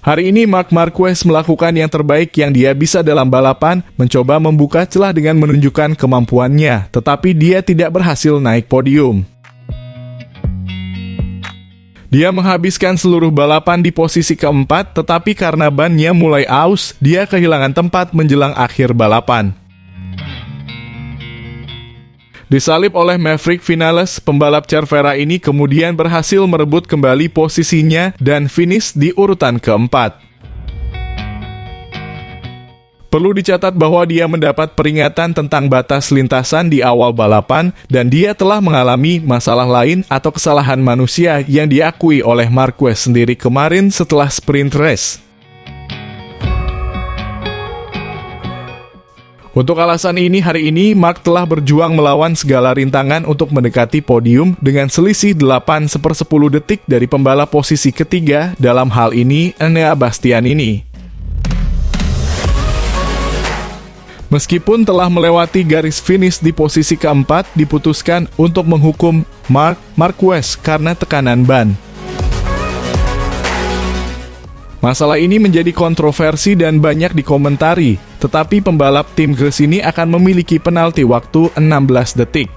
Hari ini Marc Marquez melakukan yang terbaik yang dia bisa dalam balapan, mencoba membuka celah dengan menunjukkan kemampuannya, tetapi dia tidak berhasil naik podium. Dia menghabiskan seluruh balapan di posisi keempat, tetapi karena bannya mulai aus, dia kehilangan tempat menjelang akhir balapan. Disalip oleh Maverick Vinales, pembalap Cervera ini kemudian berhasil merebut kembali posisinya dan finish di urutan keempat. Perlu dicatat bahwa dia mendapat peringatan tentang batas lintasan di awal balapan dan dia telah mengalami masalah lain atau kesalahan manusia yang diakui oleh Marquez sendiri kemarin setelah sprint race. Untuk alasan ini, hari ini Marc telah berjuang melawan segala rintangan untuk mendekati podium dengan selisih 8/10 detik dari pembalap posisi ketiga, dalam hal ini Enea Bastianini. Meskipun telah melewati garis finish di posisi keempat, diputuskan untuk menghukum Marc Marquez karena tekanan ban. Masalah ini menjadi kontroversi dan banyak dikomentari, tetapi pembalap tim Gresini akan memiliki penalti waktu 16 detik.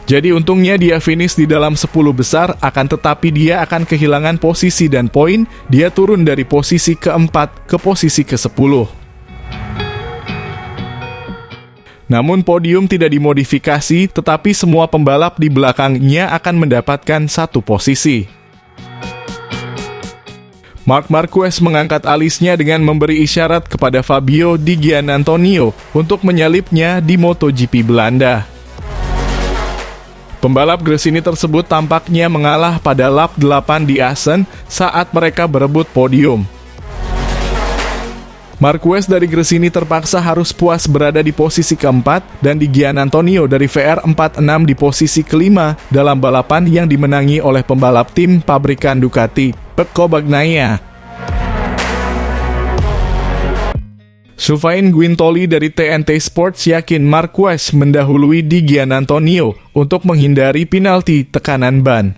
Jadi untungnya dia finish di dalam 10 besar, akan tetapi dia akan kehilangan posisi dan poin, dia turun dari posisi keempat ke posisi ke-10. Namun podium tidak dimodifikasi, tetapi semua pembalap di belakangnya akan mendapatkan satu posisi. Marc Marquez mengangkat alisnya dengan memberi isyarat kepada Fabio Di Giannantonio untuk menyalipnya di MotoGP Belanda. Pembalap Gresini tersebut tampaknya mengalah pada lap 8 di Assen saat mereka berebut podium. Marquez dari Gresini terpaksa harus puas berada di posisi keempat dan Di Giannantonio dari VR46 di posisi kelima dalam balapan yang dimenangi oleh pembalap tim pabrikan Ducati, Pecco Bagnaia. Sylvain Guintoli dari TNT Sports yakin Marquez mendahului Di Giannantonio untuk menghindari penalti tekanan ban.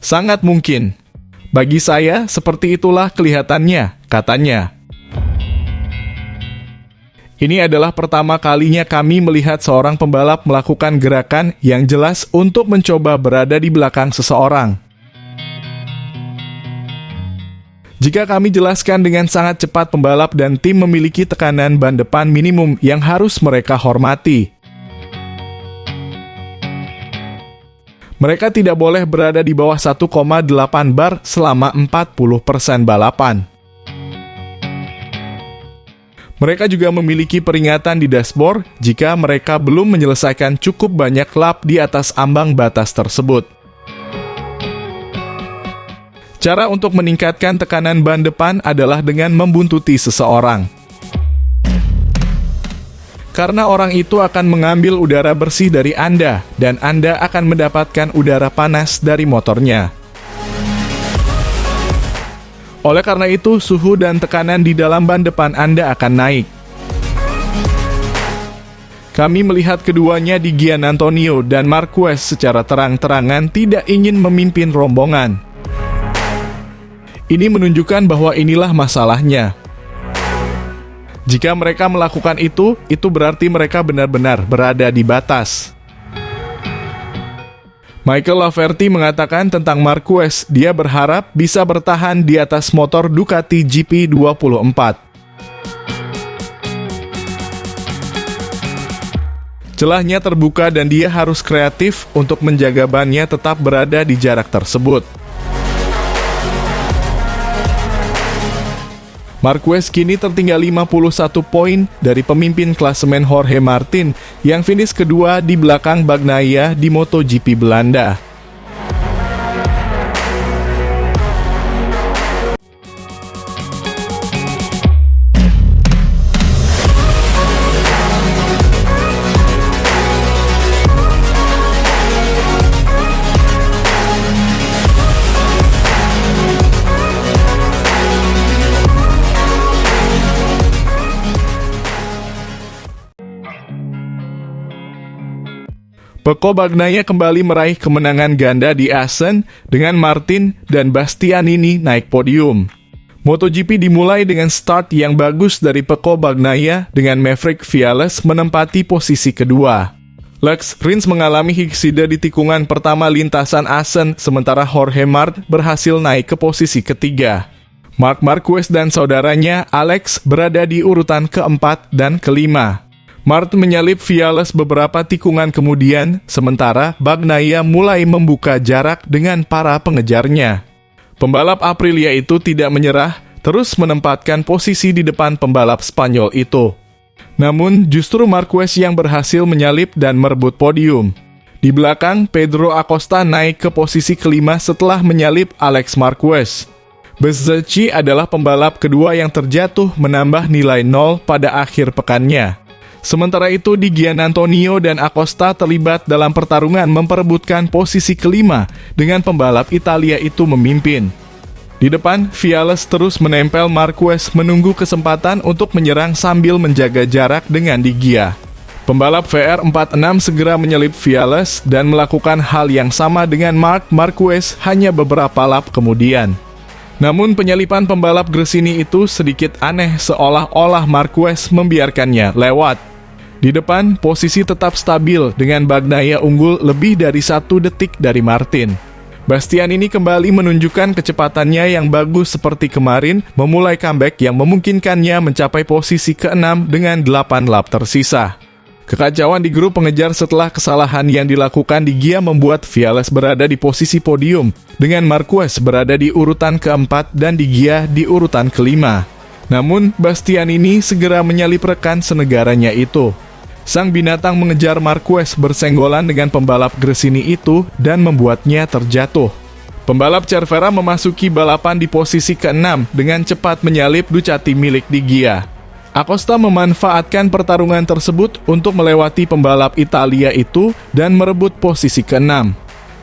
Sangat mungkin. Bagi saya, seperti itulah kelihatannya, katanya. Ini adalah pertama kalinya kami melihat seorang pembalap melakukan gerakan yang jelas untuk mencoba berada di belakang seseorang. Jika kami jelaskan dengan sangat cepat, pembalap dan tim memiliki tekanan ban depan minimum yang harus mereka hormati. Mereka tidak boleh berada di bawah 1,8 bar selama 40% balapan. Mereka juga memiliki peringatan di dashboard jika mereka belum menyelesaikan cukup banyak lap di atas ambang batas tersebut. Cara untuk meningkatkan tekanan ban depan adalah dengan membuntuti seseorang. Karena orang itu akan mengambil udara bersih dari Anda, dan Anda akan mendapatkan udara panas dari motornya. Oleh karena itu, suhu dan tekanan di dalam ban depan Anda akan naik. Kami melihat keduanya di Giannantonio dan Marquez secara terang-terangan tidak ingin memimpin rombongan. Ini menunjukkan bahwa inilah masalahnya. Jika mereka melakukan itu berarti mereka benar-benar berada di batas. Michael Laverty mengatakan tentang Marquez, dia berharap bisa bertahan di atas motor Ducati GP24. Celahnya terbuka dan dia harus kreatif untuk menjaga bannya tetap berada di jarak tersebut. Marquez kini tertinggal 51 poin dari pemimpin klasemen Jorge Martin yang finish kedua di belakang Bagnaia di MotoGP Belanda. Pecco Bagnaia kembali meraih kemenangan ganda di Assen dengan Martin dan Bastianini naik podium. MotoGP dimulai dengan start yang bagus dari Pecco Bagnaia dengan Maverick Viales menempati posisi kedua. Lex Rins mengalami hiksidra di tikungan pertama lintasan Assen, sementara Jorge Mart berhasil naik ke posisi ketiga. Marc Marquez dan saudaranya Alex berada di urutan keempat dan kelima. Mart menyalip Viales beberapa tikungan kemudian, sementara Bagnaia mulai membuka jarak dengan para pengejarnya. Pembalap Aprilia itu tidak menyerah, terus menempatkan posisi di depan pembalap Spanyol itu. Namun, justru Marquez yang berhasil menyalip dan merebut podium. Di belakang, Pedro Acosta naik ke posisi kelima setelah menyalip Alex Marquez. Bezzecchi adalah pembalap kedua yang terjatuh menambah nilai 0 pada akhir pekannya. Sementara itu, Di Giannantonio dan Acosta terlibat dalam pertarungan memperebutkan posisi kelima dengan pembalap Italia itu memimpin. Di depan, Viales terus menempel Marquez menunggu kesempatan untuk menyerang sambil menjaga jarak dengan Di Gia. Pembalap VR46 segera menyalip Viales dan melakukan hal yang sama dengan Marc Marquez hanya beberapa lap kemudian. Namun penyalipan pembalap Gresini itu sedikit aneh, seolah-olah Marquez membiarkannya lewat. Di depan, posisi tetap stabil dengan Bagnaia unggul lebih dari 1 detik dari Martin. Bastianini kembali menunjukkan kecepatannya yang bagus seperti kemarin, memulai comeback yang memungkinkannya mencapai posisi ke-6 dengan 8 lap tersisa. Kekacauan di grup pengejar setelah kesalahan yang dilakukan Di Gia membuat Viales berada di posisi podium, dengan Marquez berada di urutan keempat dan Di Gia di urutan kelima. Namun, Bastianini segera menyalip rekan senegaranya itu. Sang binatang mengejar Marquez bersenggolan dengan pembalap Gresini itu dan membuatnya terjatuh. Pembalap Cervera memasuki balapan di posisi ke-6 dengan cepat menyalip Ducati milik Di Gia. Acosta memanfaatkan pertarungan tersebut untuk melewati pembalap Italia itu dan merebut posisi ke-6.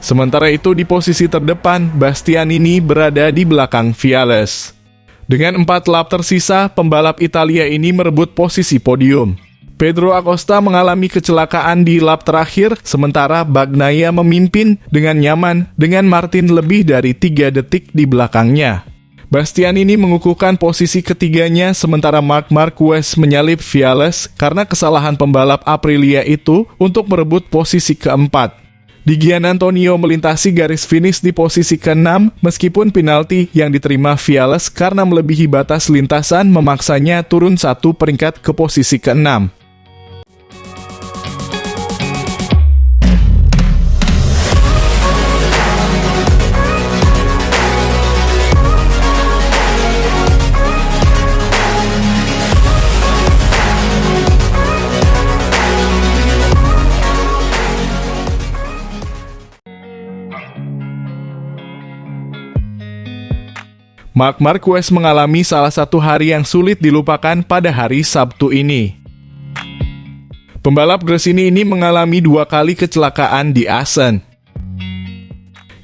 Sementara itu di posisi terdepan, Bastianini berada di belakang Viales. Dengan 4 lap tersisa, pembalap Italia ini merebut posisi podium. Pedro Acosta mengalami kecelakaan di lap terakhir, sementara Bagnaia memimpin dengan nyaman dengan Martin lebih dari 3 detik di belakangnya. Bastianini mengukuhkan posisi ketiganya, sementara Marc Marquez menyalip Viales karena kesalahan pembalap Aprilia itu untuk merebut posisi keempat. Di Giannantonio melintasi garis finish di posisi ke-6 meskipun penalti yang diterima Viales karena melebihi batas lintasan memaksanya turun 1 peringkat ke posisi ke-6. Marc Marquez mengalami salah satu hari yang sulit dilupakan pada hari Sabtu ini. Pembalap Gresini ini mengalami 2 kali kecelakaan di Assen.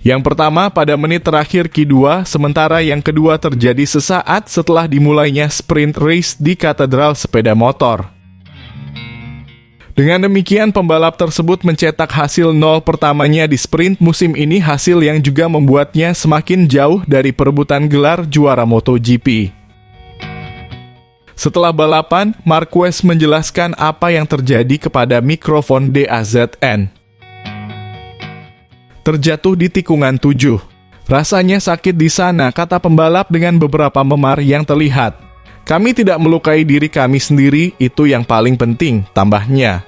Yang pertama pada menit terakhir Q2, sementara yang kedua terjadi sesaat setelah dimulainya sprint race di Katedral Sepeda Motor. Dengan demikian, pembalap tersebut mencetak hasil 0 pertamanya di sprint musim ini, hasil yang juga membuatnya semakin jauh dari perebutan gelar juara MotoGP. Setelah balapan, Marquez menjelaskan apa yang terjadi kepada mikrofon DAZN. Terjatuh di tikungan 7. Rasanya sakit di sana, kata pembalap dengan beberapa memar yang terlihat. Kami tidak melukai diri kami sendiri, itu yang paling penting, tambahnya.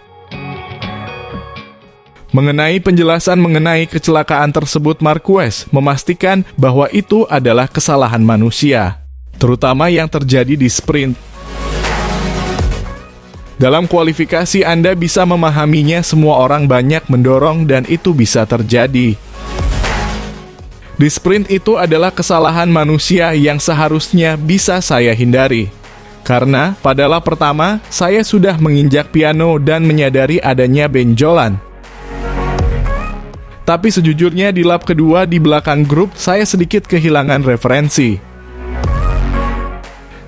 Mengenai penjelasan mengenai kecelakaan tersebut, Marquez memastikan bahwa itu adalah kesalahan manusia, terutama yang terjadi di sprint. Dalam kualifikasi Anda bisa memahaminya, semua orang banyak mendorong dan itu bisa terjadi. Di sprint itu adalah kesalahan manusia yang seharusnya bisa saya hindari. Karena pada lap pertama, saya sudah menginjak piano dan menyadari adanya benjolan. Tapi sejujurnya di lap kedua di belakang grup, saya sedikit kehilangan referensi.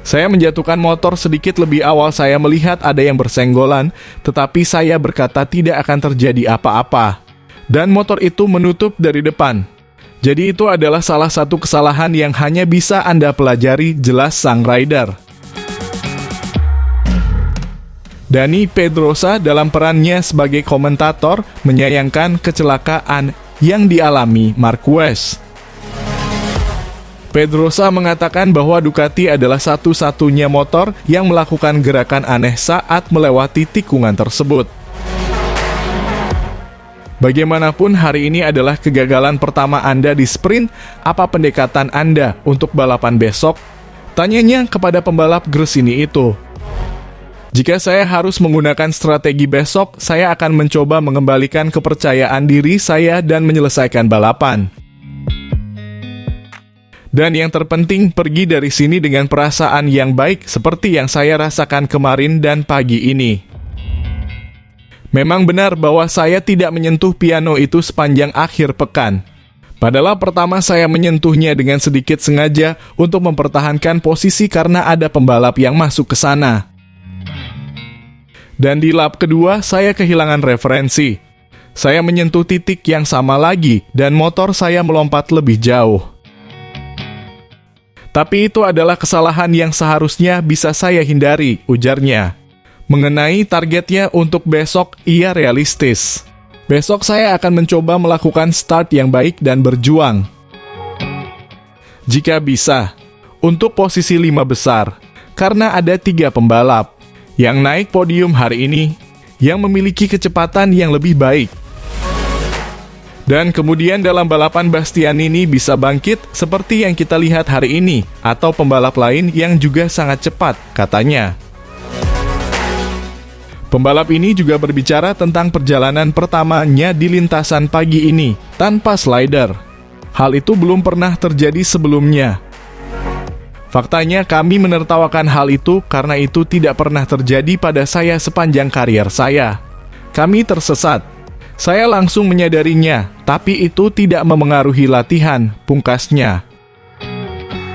Saya menjatuhkan motor sedikit lebih awal. Saya melihat ada yang bersenggolan, tetapi saya berkata tidak akan terjadi apa-apa. Dan motor itu menutup dari depan. Jadi itu adalah salah satu kesalahan yang hanya bisa Anda pelajari, jelas sang rider. Dani Pedrosa dalam perannya sebagai komentator menyayangkan kecelakaan yang dialami Marquez. Pedrosa mengatakan bahwa Ducati adalah satu-satunya motor yang melakukan gerakan aneh saat melewati tikungan tersebut. Bagaimanapun, hari ini adalah kegagalan pertama Anda di sprint. Apa pendekatan Anda untuk balapan besok? Tanyanya kepada pembalap Gresini itu. Jika saya harus menggunakan strategi besok, saya akan mencoba mengembalikan kepercayaan diri saya dan menyelesaikan balapan. Dan yang terpenting, pergi dari sini dengan perasaan yang baik seperti yang saya rasakan kemarin dan pagi ini. Memang benar bahwa saya tidak menyentuh piano itu sepanjang akhir pekan. Padahal pertama saya menyentuhnya dengan sedikit sengaja untuk mempertahankan posisi karena ada pembalap yang masuk ke sana. Dan di lap kedua saya kehilangan referensi. Saya menyentuh titik yang sama lagi dan motor saya melompat lebih jauh. Tapi itu adalah kesalahan yang seharusnya bisa saya hindari, ujarnya. Mengenai targetnya untuk besok, ia realistis. Besok saya akan mencoba melakukan start yang baik dan berjuang. Jika bisa, untuk posisi 5 besar, karena ada 3 pembalap yang naik podium hari ini, yang memiliki kecepatan yang lebih baik. Dan kemudian dalam balapan Bastianini bisa bangkit seperti yang kita lihat hari ini, atau pembalap lain yang juga sangat cepat, katanya. Pembalap ini juga berbicara tentang perjalanan pertamanya di lintasan pagi ini, tanpa slider. Hal itu belum pernah terjadi sebelumnya. Faktanya kami menertawakan hal itu karena itu tidak pernah terjadi pada saya sepanjang karier saya. Kami tersesat. Saya langsung menyadarinya, tapi itu tidak memengaruhi latihan, pungkasnya.